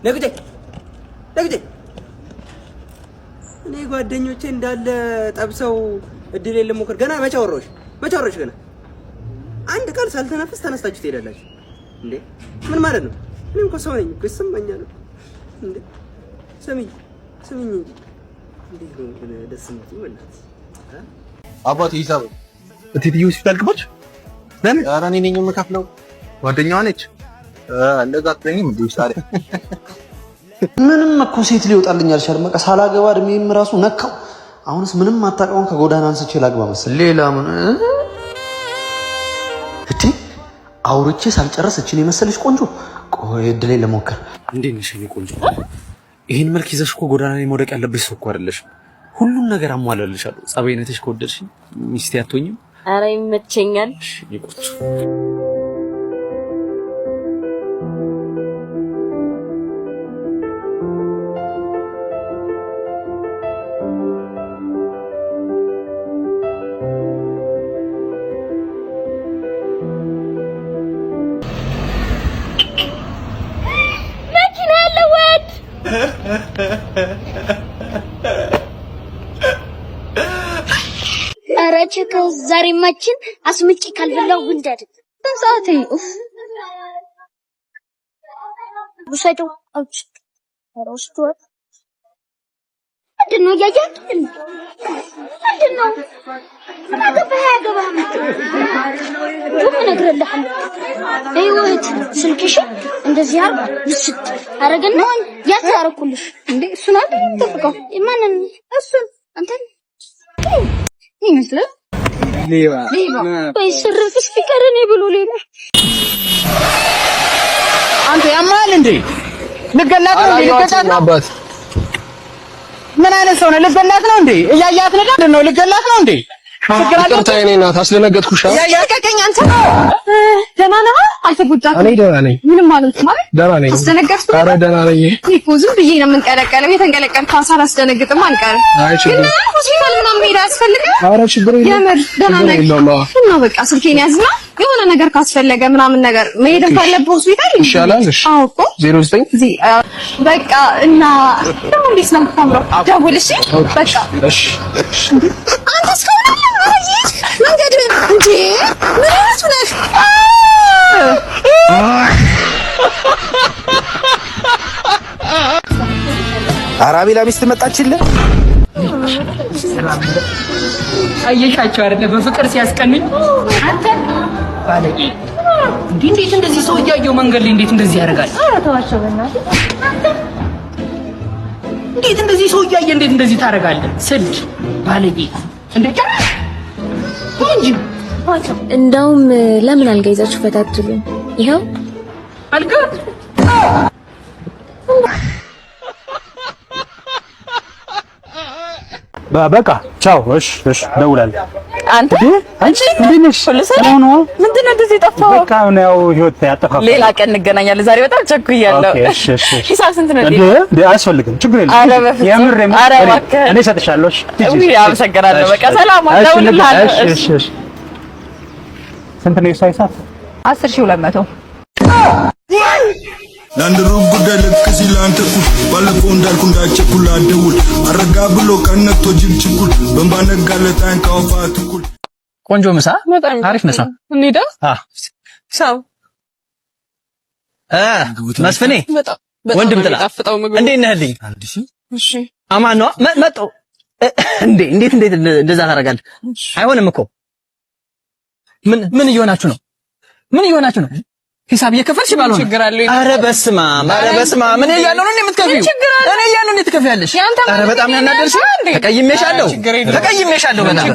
ነግዴ እኔ ጓደኞቼ እንዳለ ጠብሰው እድል የለም ሞከር ገና መቻወሮሽ ገና አንድ ቃል ሳልተነፍስ ተነስታችሁ ትሄዳላችሁ እንዴ ምን ማለት ነው እኔ እንኳን ሰው ነኝ እኮ ይሰማኛል እንዴ ሰሚኝ እንዴ ነው ደስ የምትይ ወላሂ አባቴ ሂሳብ እትዬ ሆስፒታል ገባች ለምን ኧረ እኔ ነኝ የምከፍለው ጓደኛዋ ነች እንደዛ አትለኝም እንዴ ታዲያ ምንም እኮ ሴት ሊወጣልኝ አልቻለም በቃ ሳላገባ እድሜም ራሱ ነካው አሁንስ ምንም አታውቀውን ከጎዳና አንስቼ ላግባ መሰለኝ ሌላ ምን እቴ አውርቼ ሳልጨርስ እቺን የመሰለሽ ቆንጆ ቆይ እድሌ ለሞከር እንዴት ነሽ የኔ ቆንጆ ይሄን መልክ ይዘሽ እኮ ጎዳና ላይ መውደቅ ያለብሽ ሰው እኮ አይደለሽ ሁሉን ነገር አሟላልሻለሁ ጸባይነትሽ ከወደድሽ ሚስቴ አትሆኝም ኧረ ይመቸኛል ይቆጭ አራቸ ከዛሬ ማችን አስምጪ ካልበላው ጉንዳድ ሰዓቴ ኡፍ ወሰዶ አውጭ አሮስቶ አድኖ ያያት አድኖ አገባም ምን ነግረልህ አይወት ስልክሽ እንደዚህ አርግ ውስጥ አረገና ያታረኩልሽ እንዴ እሱን አይደል ተፈቀው ማንን እሱን አንተን ይመስላል ሌባ ወይ ስርፍስ ቢቀርኔ ብሎ ሌባ አንተ ያማል እንዴ ልገላት ነው ልገላት ነው አባት ምን አይነት ሰው ነው ልገላት ነው እንዴ እያያት ነው ልገላት ነው እንዴ ይቅርታ የኔ እናት አስደነገጥኩሽ ያያቀቀኝ አንተ ደህና ነህ አልተጎዳም እኔ ደህና ነኝ ምንም ማለት ደህና ነኝ አስደነገጥኩ ኧረ ደህና ነኝ እኮ ዝም ብዬ ነው የምንቀለቀለው የተንቀለቀልከው አላስደነግጥም አልቀርም ግን ሆስፒታል ምናምን መሄድ አያስፈልግም ኧረ ችግር የለም ደህና ነኝ እና በቃ ስልኬን ያዝና የሆነ ነገር ካስፈለገ ምናምን ነገር መሄድ ካለብህ ሆስፒታል ይሻላል እሺ አዎ እኮ 09 በቃ እና ደግሞ እንዴት ነው የምታምረው ደውል እሺ በቃ እሺ አንተ እስካሁን መንገድ እንዴ ምን አስነሽ አራቢላ ሚስት መጣችልህ አየሻቸው አይደለ በፍቅር ሲያስቀንኝ አንተ ባለቂ እንዴት እንደዚህ ሰው እያየው መንገድ ላይ እንዴት እንደዚህ ያደርጋል ኧረ ተዋቸው በእናትህ እንዴት እንደዚህ ሰው እያየ እንዴት እንደዚህ ታደርጋለህ ስድ ባለቂ እንዴ እንጂ እንደውም ለምን አልጋ ይዛችሁ ፈታትሉኝ ይሄው አልጋ በቃ ቻው እሺ ደውላለሁ አንተ እንዴት ነሽ ነው ምንድነው እንደዚህ ጠፋው በቃ ነው ህይወት ያጠፋው ሌላ ቀን እንገናኛለን ዛሬ በጣም ቸኩያለሁ እሺ ሂሳብ ስንት ነው እንዴ አያስፈልግም ችግር የለም የምር እኔ እሰጥሻለሁ እሺ አመሰግናለሁ በቃ ሰላም አደውልልሃለሁ እሺ ስንት ነው ሂሳብ 10200 ለአንድሩ ጉዳይ ልክ ሲል አንተ ኩል ባለፈው እንዳልኩ እንዳቸኩል አደውል አረጋ ብሎ ቀነቶ ጅል ችኩል በእንባ ነጋለት አይን ካወፋት ኩል ቆንጆ ምሳ አሪፍ ምሳ እንሂዳ ሳው መስፍኔ ወንድም ጥላ እንዴት ነህልኝ እሺ አማን ነው መጣው እንዴት እንደዛ ታደርጋለህ አይሆንም እኮ ምን እየሆናችሁ ነው ሂሳብ እየከፈልሽ ባልሆነ ኧረ በስማ ምን እያለሁ ነው የምትከፊው እኔ እያለሁ ነው ትከፊያለሽ ኧረ በጣም ያናደርሽ ተቀይሜሻለሁ በጣም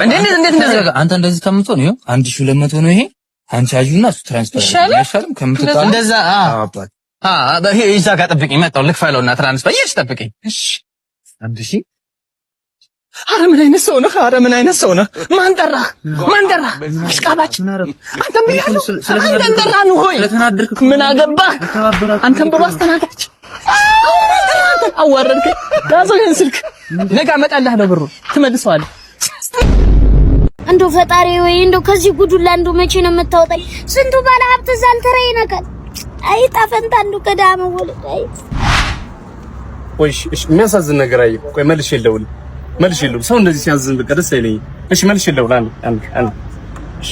እንዴት እንደዚህ አንተ እንደዚህ ከምትሆን ነው 1200 ነው ይሄ አንቺ አዩና እሱ ትራንስፈር አይሻልም ከምትጣ እንደዛ እዛ ጋር ጠብቂኝ መጣሁ ልክፈለውና ትራንስፈር ይሽ ጠብቂኝ እሺ 1000 ኧረ ምን አይነት ሰው ነህ ማን ጠራህ አሽቃባጭ አንተም ጠራህ ነው ሆይ ምን አገባህ አንተም ብሎ አስተናጋጅ አዋረድከኝ ዳዘን ስልክ ነገ አመጣልሃለሁ ብሩ ትመልሰዋለህ እንደው ፈጣሪ ወይ እንደው ከዚህ ጉዱላ እንደው መቼ ነው የምታወጣኝ ስንቱ ባለ ሀብት ዛልተራ ይነካል አይ ጣፈንታ አንዱ ቀዳማ ወለደ አይ እሺ የሚያሳዝን ነገር አየሁ። ቆይ መልሼ ልደውል ሰው እንደዚህ ሲያዝን በቃ ደስ አይለኝም። እሺ መልሼ ልደውል አንድ እሺ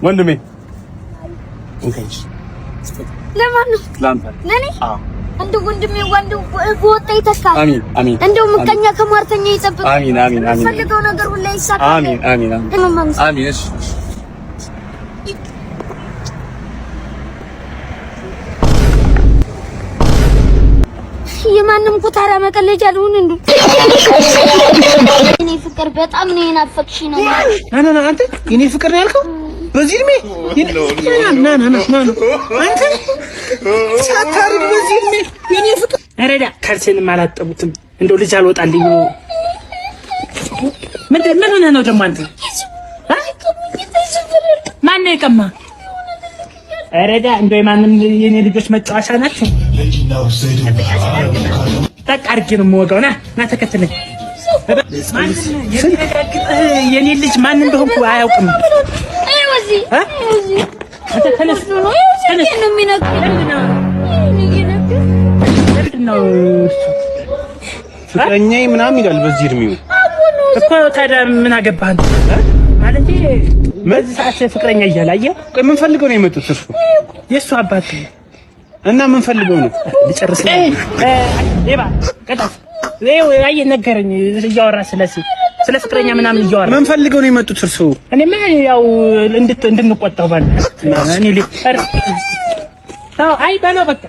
ወንድሜ እንዴት ለማን ላንተ ለኔ እንደው ወንድሜ ወጣ ይተካል። አሚን እንደው ምቀኛ ከማርተኛ ይጠብቅ። አሚን ፈልገው ነገር ሁሉ ይሳካ። አሚን እሺ የማንም ኩታራ መቀለጃ ልሁን እንዴ? እኔ ፍቅር በጣም ነው የናፈቅሽ ነው። ና አንተ የኔ ፍቅር ነው ያልከው? በዚህ እድሜ ና አንተ ሳታርግ በዚህ እድሜ የኔ ፍቅር አረዳ ካልሴንም አላጠቡትም። እንደው ልጅ አልወጣልኝ ነው። ምን ነው ደግሞ አንተ ማን ነው የቀማ? አረዳ እንደው የማንም የኔ ልጆች መጫወቻ ናቸው። ጠቅ አድርጌ ነው የምወጋው። ና ተከተለኝ። የኔ ልጅ ማን እንደሆንኩ አያውቅም። ፍቅረኛዬ ምናምን ይላል በዚህ እድሜው እኮ። ታዲያ ምን አገባህ ማለት በዚህ ሰዓት ፍቅረኛ እያለ አየህ? ቆይ ምን ፈልገው ነው የመጡት? እሱ የእሱ አባት እና ምን ፈልገው ነው? ልጨርስ ሌባ ቀጣፍ አየህ ነገረኝ። እያወራ ስለ ፍቅረኛ ምናምን እያወራ ምን ፈልገው ነው የመጡት? እርሱ እኔማ ያው እንድንቆጣው ባል እኔ አይ ባለው በቃ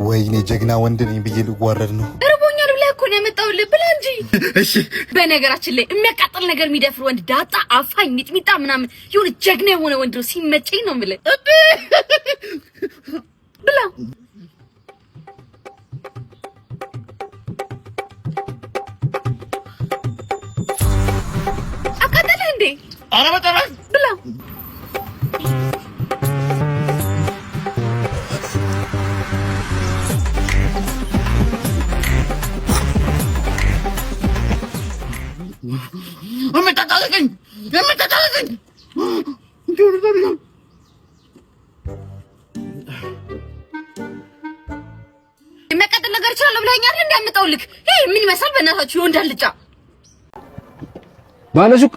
ወይኔ ጀግና ወንድ ነኝ ብዬ ልዋረድ ነው። እርቦኛል ብለህ እኮ ነው የመጣሁልህ ብላ እንጂ። እሺ በነገራችን ላይ የሚያቃጥል ነገር የሚደፍር ወንድ ዳጣ፣ አፋኝ፣ ሚጥሚጣ ምናምን የሆነ ጀግና የሆነ ወንድ ነው ሲመቸኝ ነው የምልህ ብላ አቃጠለህ እንዴ? ኧረ በጣም ብላ እምታጣለኝ የሚያቃጥል ነገር ይችላል ብለኸኛል። እንዳመጣውልክ ይሄ ምን ይመስላል? በእናታችሁ የወንድ አልጫ ባለሱቅ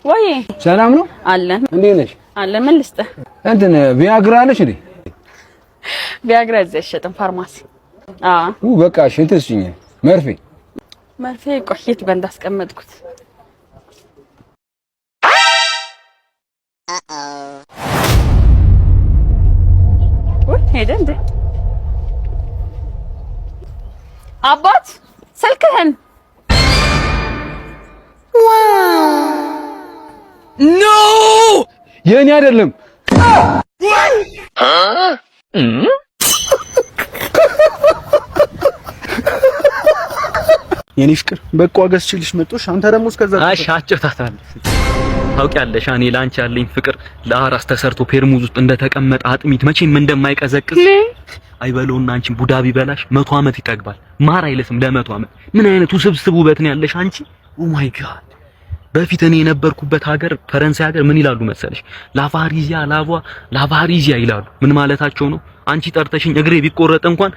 ወይ ሰላም ነው አለን። እንዴት ነሽ? አለን። ምን ልስጥህ? እንትን ቪያግራ አለሽ እንዴ? ቪያግራ እዚህ አይሸጥም ፋርማሲ። በቃ እሺ እንትን ስጪኝ መርፌ ቆየት በእንዳ አስቀመጥኩት። ወይ ሄደ እንዴ? አባት ስልክህን ኖ የኔ አይደለም። የኔ ፍቅር በቃ ገዝቼልሽ መጥቶሽ አንተ ደግሞ እስከዛ አጫውታታለህ። ታውቂያለሽ እኔ ላንቺ ያለኝ ፍቅር ለአራስ ተሰርቶ ፔርሙዝ ውስጥ እንደተቀመጠ አጥሚት መቼም እንደማይቀዘቅዝ አይበለውና አንቺን ቡዳ ቢበላሽ 100 ዓመት ይጠግባል። ማር አይለስም ለ100 ዓመት። ምን አይነት ውስብስብ ውበት ነው ያለሽ አንቺ። ኦ ማይ ጋድ። በፊት እኔ የነበርኩበት ሀገር ፈረንሳይ ሀገር ምን ይላሉ መሰለሽ? ላቫሪዚያ ይላሉ። ምን ማለታቸው ነው? አንቺ ጠርተሽኝ እግሬ ቢቆረጥ እንኳን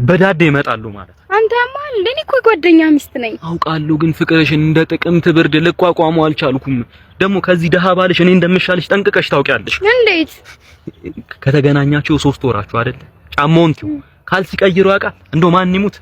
በዳዴ ይመጣሉ ማለት። አንተማ እንደኔ እኮ ጓደኛ ሚስት ነኝ አውቃለሁ፣ ግን ፍቅርሽን እንደ ጥቅምት ብርድ ልቋቋመው አልቻልኩም። ደግሞ ከዚህ ደሃ ባልሽ እኔ እንደምሻልሽ ጠንቅቀሽ ታውቂያለሽ። እንዴት? ከተገናኛችሁ 3 ወራችሁ አይደል? ጫማውን ትዩ ካልሲ ቀይሮ ያውቃል? እንደው ማን ይሙት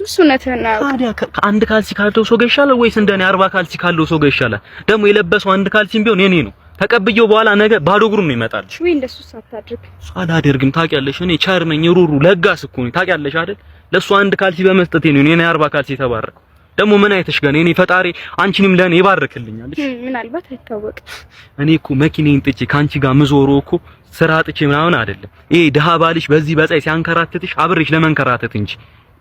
እሱ ነተና ታዲያ ከአንድ ካልሲ ካለው ሰው ጋር ይሻላል ወይስ እንደኔ 40 ካልሲ ካለው ሰው ጋር ይሻላል? ደግሞ የለበሰው አንድ ካልሲም ቢሆን የኔ ነው። ተቀብየው በኋላ ነገ ባዶ እግሩን ነው ይመጣልሽ። ወይ እንደሱ ሳታድርግ አላደርግም። ታውቂያለሽ እኔ ቸር ነኝ፣ ሩሩ ለጋስ እኮ ነኝ። ታውቂያለሽ አይደል? ለሱ አንድ ካልሲ በመስጠቴ ነው እኔ 40 ካልሲ ተባረክ። ደግሞ ምን አይተሽ ጋር እኔ ፈጣሪ አንቺንም ለኔ ይባርክልኛል። እሺ ምናልባት አይታወቅም። እኔ እኮ መኪኔን ጥቼ ካንቺ ጋር ምዞሮ እኮ ስራ ጥቼ ምናምን አይደለም። ይሄ ደሃ ባልሽ በዚህ በፀይ ሲያንከራትትሽ አብሬሽ ለመንከራተት እንጂ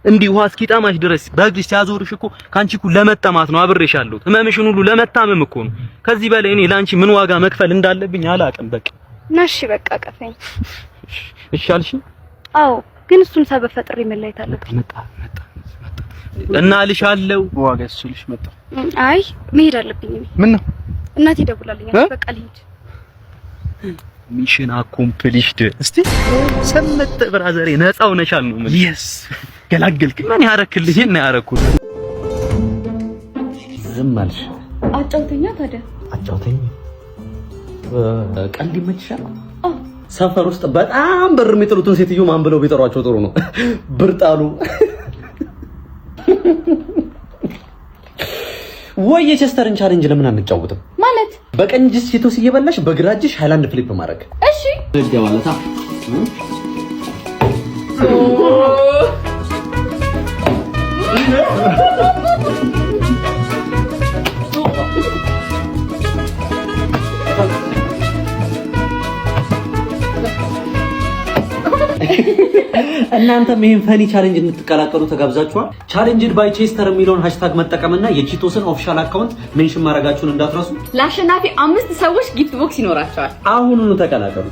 እንዲህ ውሃ እስኪጣማሽ ድረስ በእግርሽ ሲያዞርሽ እኮ ካንቺ እኮ ለመጠማት ነው አብሬሽ ያለሁት። ህመምሽን ሁሉ ለመታመም እኮ ነው። ከዚህ በላይ እኔ ላንቺ ምን ዋጋ መክፈል እንዳለብኝ አላውቅም። በቃ ናሽ በቃ ቀፈኝ። እሺ አልሽኝ? አዎ፣ ግን እሱን ሰበብ ፈጥሬ መለየት አለብኝ። መጣ እና ልሻለው ዋጋ እሱልሽ መጣ። አይ መሄድ አለብኝ። ምን ነው እናቴ ደውላልኛል። በቃ ልሂድ። ሚሽን አኮምፕሊሽድ። እስቲ ሰመጥ ብራዘሬ ነፃ ሆነሻል ነው ምን? የስ ገላገልክ። ምን ያረክልኝ እና ያረኩት ዝም አልሽ። አጫውተኛ ታዲያ አጫውተኝ። ቀልድ ይመችሻል? ሰፈር ውስጥ በጣም ብር የሚጥሉትን ሴትዮ ማን ብለው ቢጠሯቸው ጥሩ ነው? ብር ጣሉ ወይ? የቸስተርን ቻሌንጅ ለምን አንጫወትም? ማለት በቀኝ እጅሽ ሴቶስ እየበላሽ በግራ እጅሽ ሃይላንድ ፍሊፕ ማድረግ። እሺ ደዋለታ እናንተም ይሄን ፈኒ ቻሌንጅ እንድትቀላቀሉ ተጋብዛችኋል። ቻሌንጅድ ባይ ቼስተር የሚለውን ሃሽታግ መጠቀምና የቺቶስን ኦፊሻል አካውንት ሜንሽን ማድረጋችሁን እንዳትረሱ። ለአሸናፊ 5 ሰዎች ጊፍት ቦክስ ይኖራቸዋል። አሁኑኑ ተቀላቀሉ።